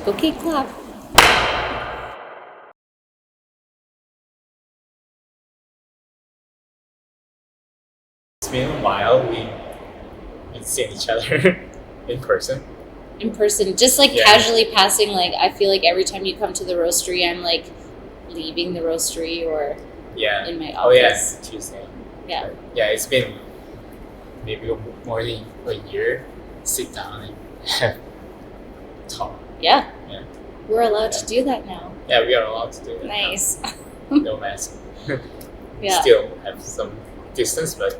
Okay, clap. It's been a while. We've seen each other in person. In person, just like Yeah. casually passing. Like I feel like every time you come to the roastery, I'm like leaving the roastery or Yeah. in my Oh yeah, office. Tuesday. Yeah. Yeah, it's been maybe more than a year. Sit down and have talk. Yeah. Yeah. We're allowed to do that now. Yeah, we are allowed to do that. Nice. No mask. Yeah. Still have some distance, but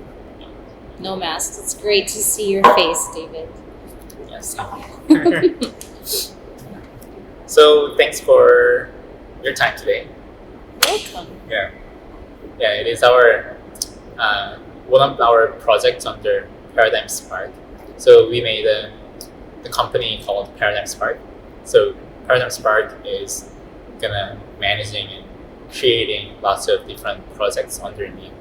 No masks. It's great to see your face, David. yes. So thanks for your time today. Welcome. Yeah, it is our one of our projects under Paradigm Spark. So we made the company called Paradigm Spark. So Paradigm Spark is gonna managing and creating lots of different projects underneath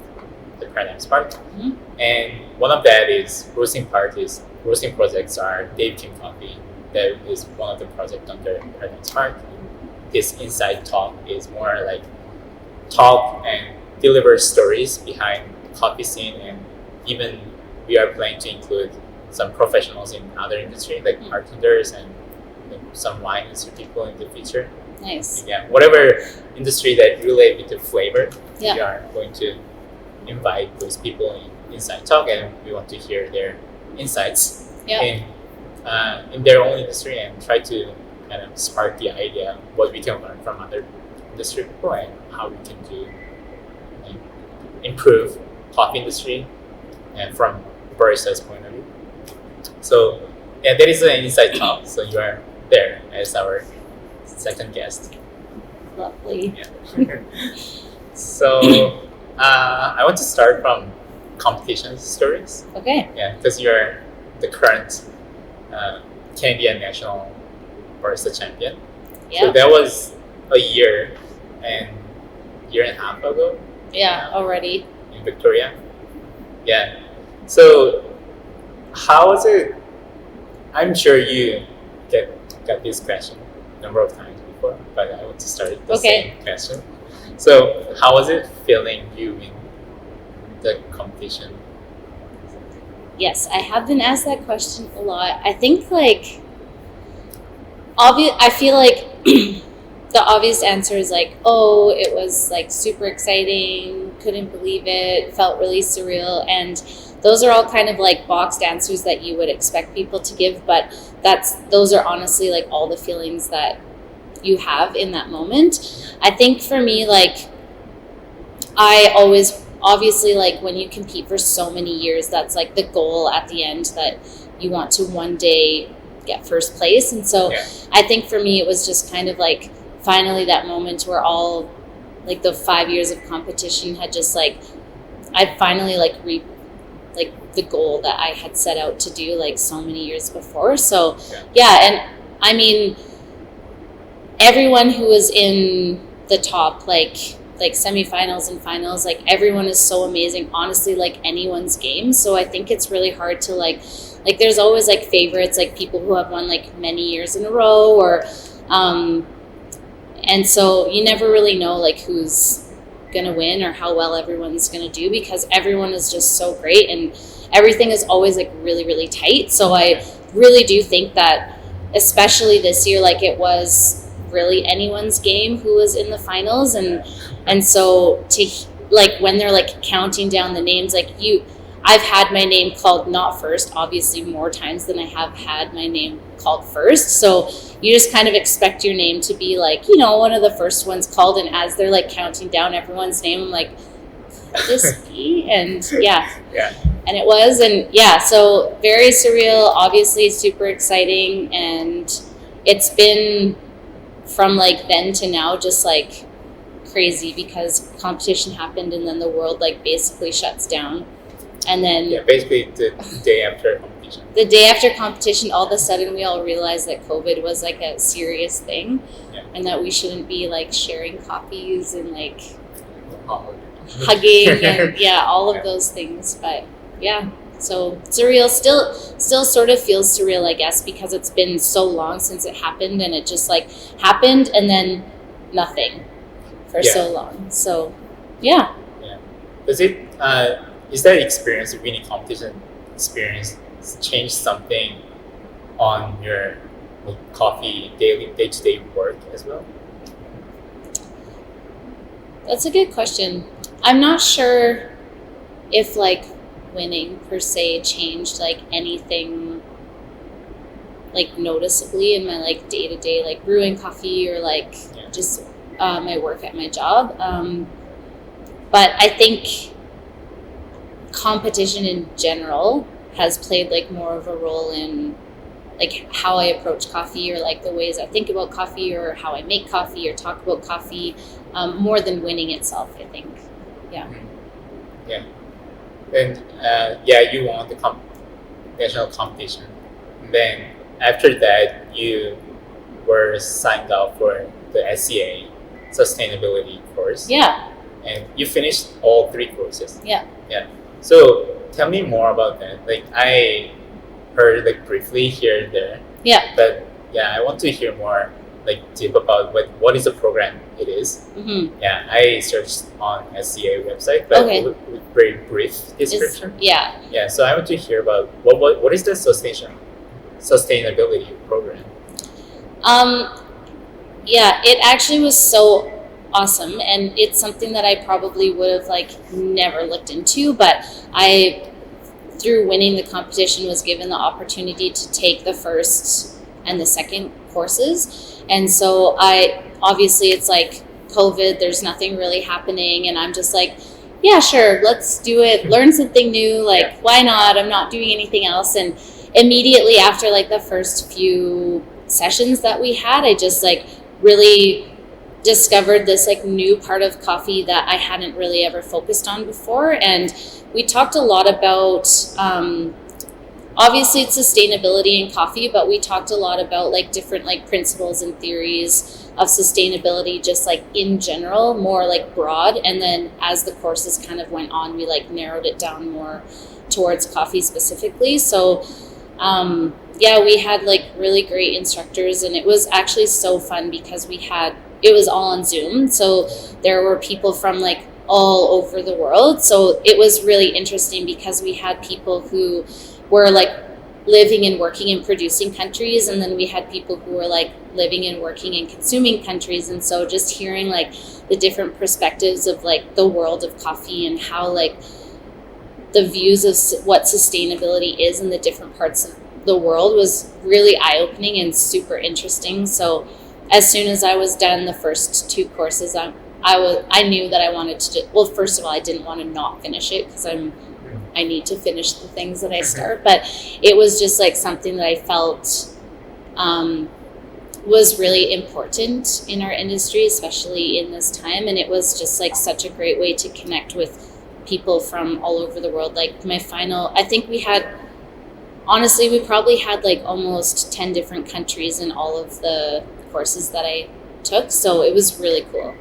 the Paradigm Spark. Mhm. And one of that is roasting parties. Roasting projects are Dave Kim Coffee. That is one of the projects under Paradigm Spark. This inside talk is more like talk and deliver stories behind the coffee scene, and even we are planning to include some professionals in other industry like bartenders and some wine industry people in the future. Nice. Yeah, whatever industry that relate with the flavor, Yeah. we are going to invite those people in inside talk, and we want to hear their insights Yeah. in their own industry and try to kind of spark the idea of what we can learn from other industry people and how we can do improve coffee industry and from barista's point of view. So yeah, that is an inside talk. So you are there as our second guest. Lovely. Yeah. So I want to start from competition stories. Okay. Yeah, because you're the current Canadian National Barista Champion. Yeah. So that was a year and a half ago Yeah. Already. in Victoria. Yeah. So how was it? I'm sure you got this question a number of times before, but I want to start with the Okay. same question. So how was it feeling you in the competition? Yes, I have been asked that question a lot. I think like I feel like the obvious answer is like, oh, it was like super exciting, couldn't believe it, felt really surreal, and those are all kind of like boxed answers that you would expect people to give, but those are honestly like all the feelings that you have in that moment. I think for me, like I always obviously like when you compete for so many years, that's like the goal at the end, that you want to one day get first place. And so Yeah. I think for me it was just kind of like finally that moment where all like the 5 years of competition had just like I finally like reached like the goal that I had set out to do like so many years before. So yeah, and I mean everyone who was in the top like semifinals and finals, like everyone is so amazing, honestly, like anyone's game. So I think it's really hard to like there's always like favorites, like people who have won like many years in a row, or and so you never really know like who's gonna win or how well everyone's gonna do, because everyone is just so great and everything is always like really, really tight. So I really do think that especially this year, like it was really anyone's game who was in the finals, and so to like when they're like counting down the names, like I've had my name called not first, obviously more times than I have had my name called first. So you just kind of expect your name to be like, you know, one of the first ones called. And as they're like counting down everyone's name, I'm like, could this be? And yeah. And it was. And yeah, so very surreal, obviously super exciting. And it's been from like then to now just like crazy, because competition happened and then the world like basically shuts down. And then basically the day after competition. The day after competition, all of a sudden we all realized that COVID was like a serious thing, and that we shouldn't be like sharing coffees and like hugging and all of those things. But yeah, So surreal, still sort of feels surreal, I guess, because it's been so long since it happened, and it just like happened and then nothing for so long. So yeah. Does it is that experience, winning competition experience, change something on your coffee day-to-day work as well? That's a good question. I'm not sure if like winning per se changed like anything like noticeably in my like day-to-day like brewing coffee or like just my work at my job. But I think competition in general has played like more of a role in like how I approach coffee or like the ways I think about coffee or how I make coffee or talk about coffee, more than winning itself, I think. Yeah. Yeah. And you won the national competition. And then after that, you were signed up for the SCA Sustainability course. Yeah. And you finished all 3 courses. Yeah. Yeah. So tell me more about that. Like I heard like briefly here and there. Yeah. But yeah, I want to hear more like deep about what is the program it is. Mm-hmm. Yeah, I searched on SCA website, but with very brief description. Yeah. So I want to hear about what is the sustainability program. Yeah, it actually was so awesome, and it's something that I probably would have like never looked into, but I, through winning the competition, was given the opportunity to take the first and the second courses. And so obviously it's like COVID, there's nothing really happening, and I'm just like, yeah, sure, let's do it, learn something new, like why not? I'm not doing anything else. And immediately after like the first few sessions that we had, I just like really discovered this like new part of coffee that I hadn't really ever focused on before. And we talked a lot about obviously it's sustainability in coffee, but we talked a lot about like different like principles and theories of sustainability, just like in general, more like broad. And then as the courses kind of went on, we like narrowed it down more towards coffee specifically. So we had like really great instructors, and it was actually so fun because it was all on Zoom. So there were people from like all over the world. So it was really interesting because we had people who were like living and working in producing countries, and then we had people who were like living and working in consuming countries. And so just hearing like the different perspectives of like the world of coffee and how like the views of what sustainability is in the different parts of the world was really eye-opening and super interesting. So as soon as I was done the first 2 courses, I knew that I wanted to well, first of all, I didn't want to not finish it because I need to finish the things that I start, but it was just like something that I felt was really important in our industry, especially in this time. And it was just like such a great way to connect with people from all over the world. Like my final, I think we probably had like almost 10 different countries in all of the courses that I took. So it was really cool.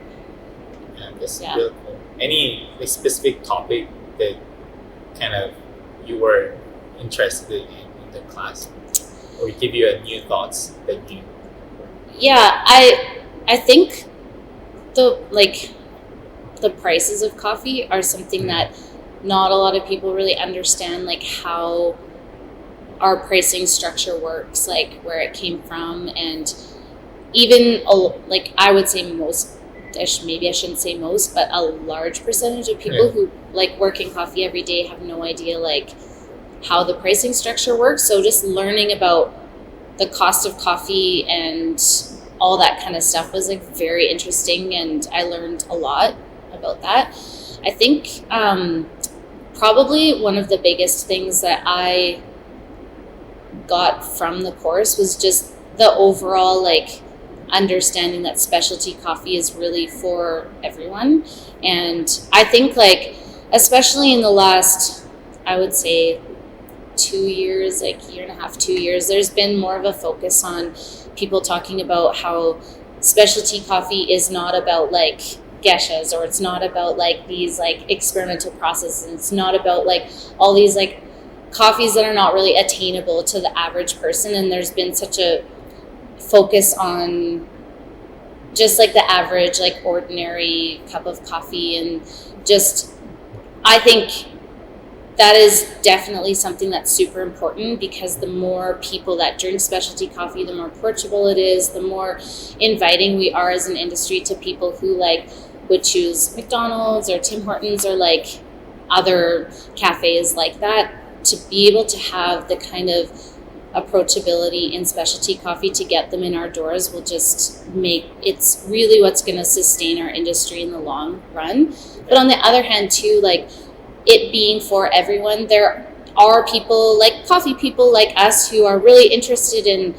Yeah, that's really cool. Any like, specific topic that kind of you were interested in the class, or give you a new thoughts that you? Yeah, I think the prices of coffee are something that not a lot of people really understand, like how our pricing structure works, like where it came from. And even like I would say maybe I shouldn't say most, but a large percentage of people who like work in coffee every day have no idea like how the pricing structure works. So just learning about the cost of coffee and all that kind of stuff was like very interesting, and I learned a lot about that. I think probably one of the biggest things that I got from the course was just the overall like understanding that specialty coffee is really for everyone. And I think like especially in the last, I would say 2 years, like year and a half, 2 years, there's been more of a focus on people talking about how specialty coffee is not about like geishas, or it's not about like these like experimental processes. It's not about like all these like coffees that are not really attainable to the average person, and there's been such a focus on just like the average, like ordinary cup of coffee, and just I think that is definitely something that's super important, because the more people that drink specialty coffee, the more approachable it is, the more inviting we are as an industry to people who like would choose McDonald's or Tim Hortons or like other cafes like that, to be able to have the kind of approachability in specialty coffee to get them in our doors will just make it's really what's going to sustain our industry in the long run. But on the other hand too, like it being for everyone, there are people like coffee people like us who are really interested in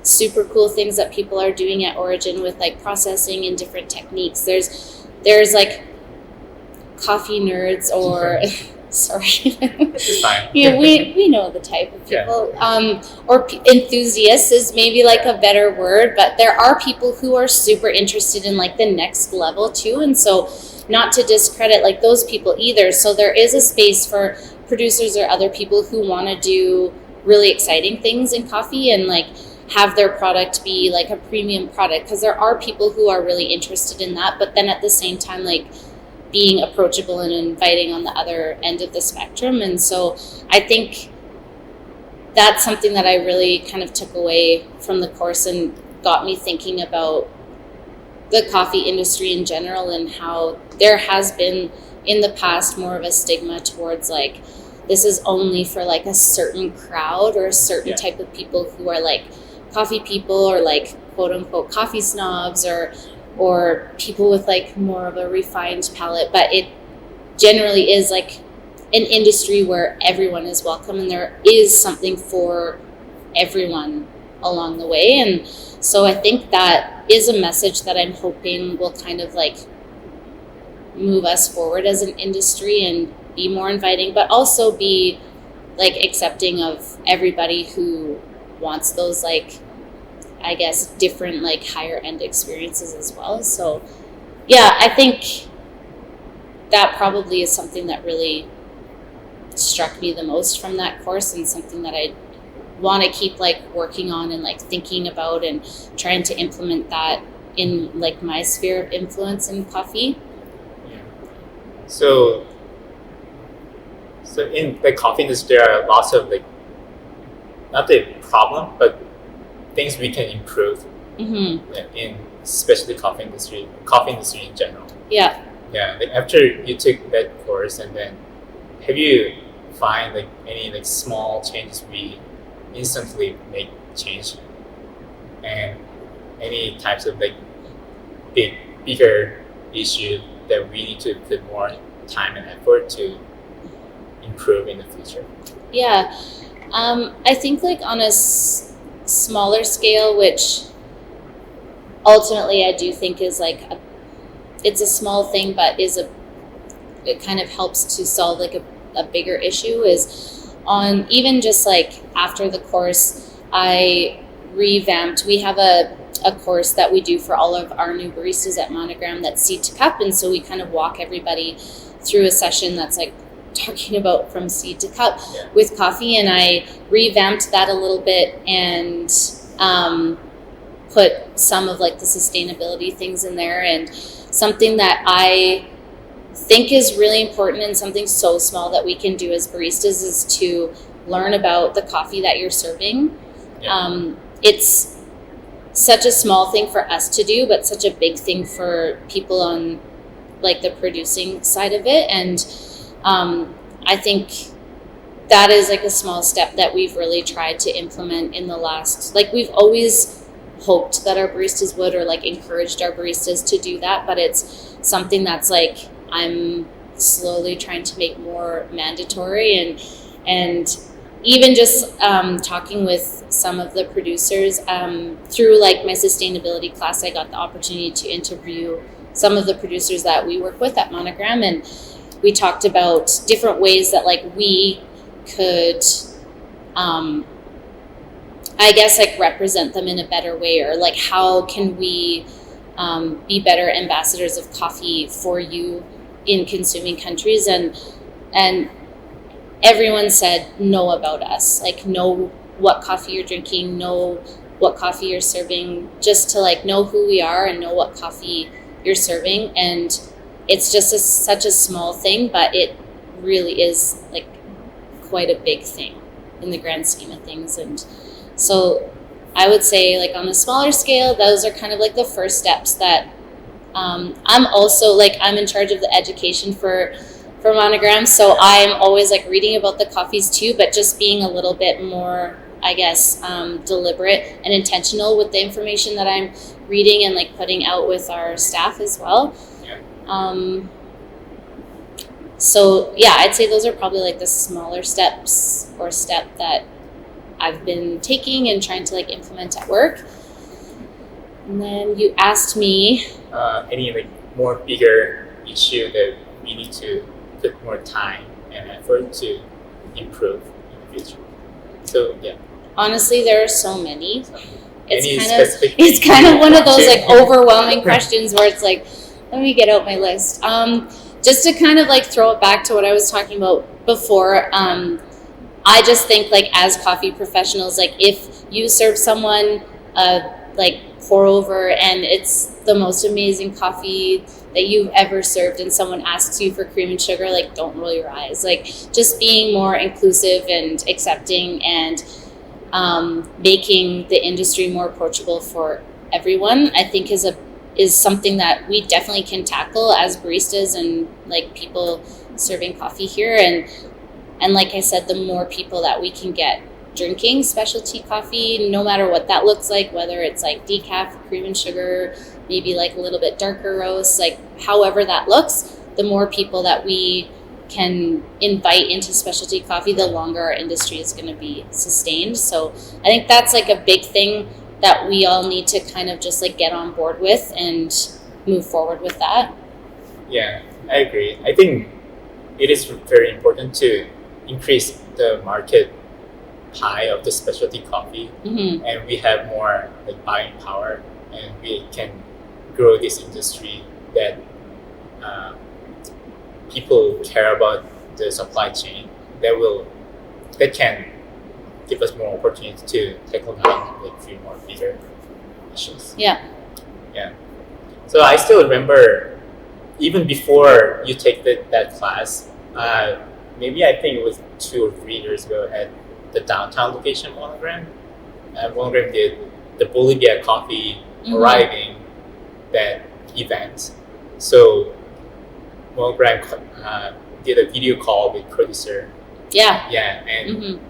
super cool things that people are doing at Origin with like processing and different techniques. There's like coffee nerds or sorry, It's fine. yeah, we know the type of people, or enthusiasts is maybe like a better word, but there are people who are super interested in like the next level too, and so not to discredit like those people either. So there is a space for producers or other people who want to do really exciting things in coffee and like have their product be like a premium product, because there are people who are really interested in that, but then at the same time like being approachable and inviting on the other end of the spectrum. And so I think that's something that I really kind of took away from the course and got me thinking about the coffee industry in general, and how there has been in the past more of a stigma towards like this is only for like a certain crowd or a certain type of people who are like coffee people or like quote unquote coffee snobs or people with like more of a refined palate. But it generally is like an industry where everyone is welcome, and there is something for everyone along the way. And so I think that is a message that I'm hoping will kind of like move us forward as an industry and be more inviting, but also be like accepting of everybody who wants those like, I guess, different like higher end experiences as well. So yeah, I think that probably is something that really struck me the most from that course, and something that I want to keep like working on and like thinking about and trying to implement that in like my sphere of influence in coffee. Yeah. So in the coffee industry, there are lots of like, not the problem, but things we can improve in especially coffee industry in general. Yeah. Yeah. Like after you took that course, and then have you find like any like small changes we instantly make change, and any types of like bigger issue that we need to put more time and effort to improve in the future? Yeah. I think like on a smaller scale, which ultimately I do think is like it's a small thing, but it kind of helps to solve like a bigger issue, is on even just like after the course I revamped. We have a course that we do for all of our new baristas at Monogram that's seed to cup, and so we kind of walk everybody through a session that's like talking about from seed to cup with coffee, and I revamped that a little bit and put some of like the sustainability things in there. And something that I think is really important, and something so small that we can do as baristas, is to learn about the coffee that you're serving. It's such a small thing for us to do, but such a big thing for people on like the producing side of it. And I think that is like a small step that we've really tried to implement in the last, like we've always hoped that our baristas would, or like encouraged our baristas to do that, but it's something that's like I'm slowly trying to make more mandatory. And even just talking with some of the producers through like my sustainability class, I got the opportunity to interview some of the producers that we work with at Monogram, and we talked about different ways that like we could I guess like represent them in a better way, or like how can we be better ambassadors of coffee for you in consuming countries. And everyone said know about us, like know what coffee you're drinking, know what coffee you're serving, just to like know who we are and know what coffee you're serving. And it's just such a small thing, but it really is like quite a big thing in the grand scheme of things. And so I would say like on a smaller scale, those are kind of like the first steps that I'm also like, I'm in charge of the education for Monogram. So I'm always like reading about the coffees too, but just being a little bit more, I guess, deliberate and intentional with the information that I'm reading and like putting out with our staff as well. Yeah. So yeah, I'd say those are probably like the smaller steps or step that I've been taking and trying to like implement at work. And then you asked me any like more bigger issue that we need to put more time and effort to improve in the future. So yeah. Honestly, there are so many. Specific It's kind of one of those like overwhelming questions where it's like, let me get out my list. Just to kind of like throw it back to what I was talking about before, I just think like as coffee professionals, like if you serve someone like pour over and it's the most amazing coffee that you've ever served and someone asks you for cream and sugar, like don't roll your eyes. Like just being more inclusive and accepting and making the industry more approachable for everyone, I think is something that we definitely can tackle as baristas and like people serving coffee here. And like I said, the more people that we can get drinking specialty coffee, no matter what that looks like, whether it's like decaf, cream and sugar, maybe like a little bit darker roast, like however that looks, the more people that we can invite into specialty coffee, the longer our industry is going to be sustained. So I think that's like a big thing that we all need to kind of just like get on board with and move forward with that. Yeah, I agree. I think it is very important to increase the market pie of the specialty coffee, and we have more like buying power, and we can grow this industry that people care about the supply chain that can give us more opportunity to tackle down like few more bigger issues. Yeah. So I still remember even before you take that class, maybe I think it was 2 or 3 years ago at the downtown location Monogram. Monogram did the Bolivia coffee arriving that event. So Monogram did a video call with producer. Yeah. Yeah, and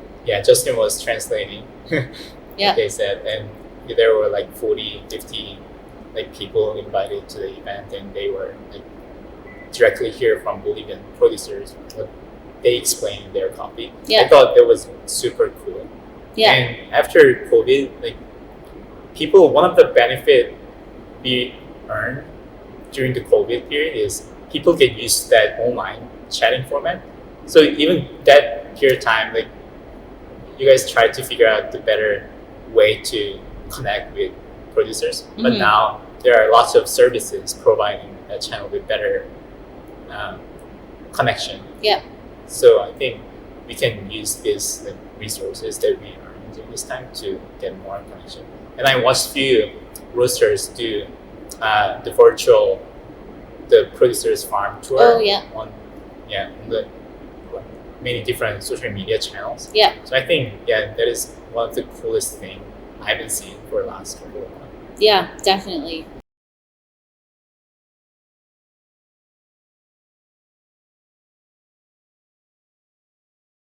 Justin was translating. Yeah. They said, and there were like 40, 50 like people invited to the event, and they were like directly hear from Bolivian producers what they explained their coffee. Yeah. I thought that was super cool. Yeah. And after COVID, like people, one of the benefit we earned during the COVID period is people get used to that online chatting format. So even that period of time, like you guys tried to figure out the better way to connect with producers. But now there are lots of services providing that channel with better connection. Yeah. So I think we can use these like resources that we earned during this time to get more connection. And I watched few roasters do the producer's farm tour. Oh yeah. On the many different social media channels. Yeah. So I think that is one of the coolest thing I've been seeing for the last couple of months. Yeah, definitely.